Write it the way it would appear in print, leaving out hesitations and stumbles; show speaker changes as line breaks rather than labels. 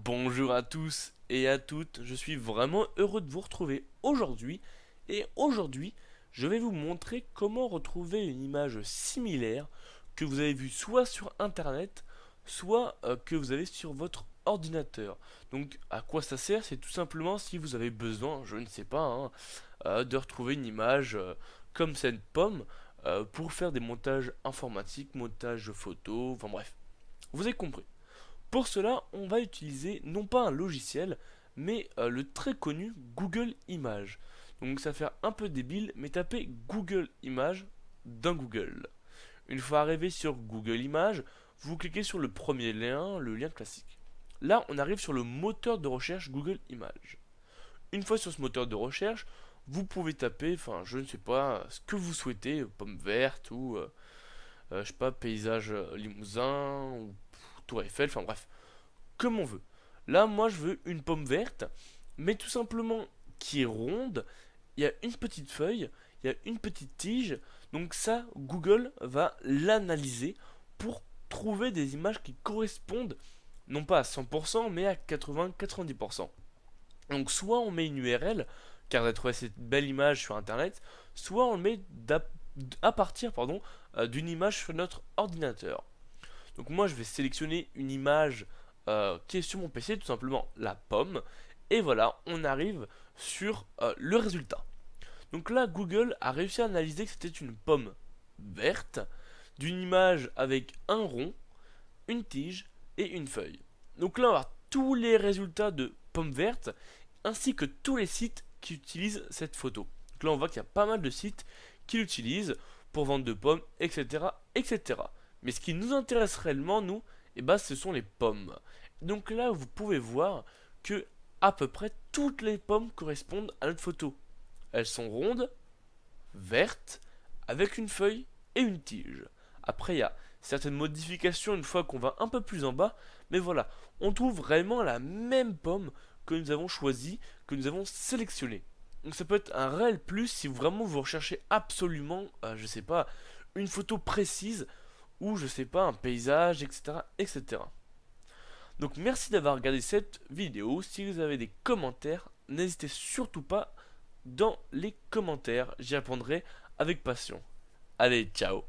Bonjour à tous et à toutes, je suis vraiment heureux de vous retrouver aujourd'hui. Et aujourd'hui, je vais vous montrer comment retrouver une image similaire que vous avez vue soit sur internet, soit que vous avez sur votre ordinateur. Donc à quoi ça sert? C'est tout simplement si vous avez besoin, je ne sais pas, de retrouver une image comme cette pomme pour faire des montages informatiques, montages photos, enfin bref, vous avez compris. Pour cela, on va utiliser non pas un logiciel, mais le très connu Google Images. Donc ça fait un peu débile, mais tapez Google Images dans Google. Une fois arrivé sur Google Images, vous cliquez sur le premier lien, le lien classique. Là, on arrive sur le moteur de recherche Google Images. Une fois sur ce moteur de recherche, vous pouvez taper, enfin je ne sais pas, ce que vous souhaitez, pomme verte ou je sais pas, paysage limousin ou tour Eiffel, enfin bref, comme on veut. Là, moi, je veux une pomme verte, mais tout simplement qui est ronde. Il y a une petite feuille, il y a une petite tige. Donc ça, Google va l'analyser pour trouver des images qui correspondent, non pas à 100%, mais à 80-90%. Donc soit on met une URL, car j'ai trouvé cette belle image sur Internet, soit on le met à partir d'une image sur notre ordinateur. Donc moi je vais sélectionner une image qui est sur mon PC, tout simplement la pomme. Et voilà, on arrive sur le résultat. Donc là, Google a réussi à analyser que c'était une pomme verte, d'une image avec un rond, une tige et une feuille. Donc là, on va avoir tous les résultats de pomme verte, ainsi que tous les sites qui utilisent cette photo. Donc là, on voit qu'il y a pas mal de sites qui l'utilisent pour vendre de pommes, etc., etc. Mais ce qui nous intéresse réellement, nous, ce sont les pommes. Donc là, vous pouvez voir que à peu près toutes les pommes correspondent à notre photo. Elles sont rondes, vertes, avec une feuille et une tige. Après, il y a certaines modifications une fois qu'on va un peu plus en bas, mais voilà, on trouve vraiment la même pomme que nous avons choisie, que nous avons sélectionnée. Donc ça peut être un réel plus si vraiment vous recherchez absolument, je sais pas, une photo précise ou je sais pas, un paysage, etc., etc. Donc merci d'avoir regardé cette vidéo. Si vous avez des commentaires, n'hésitez surtout pas dans les commentaires. J'y répondrai avec passion. Allez, ciao!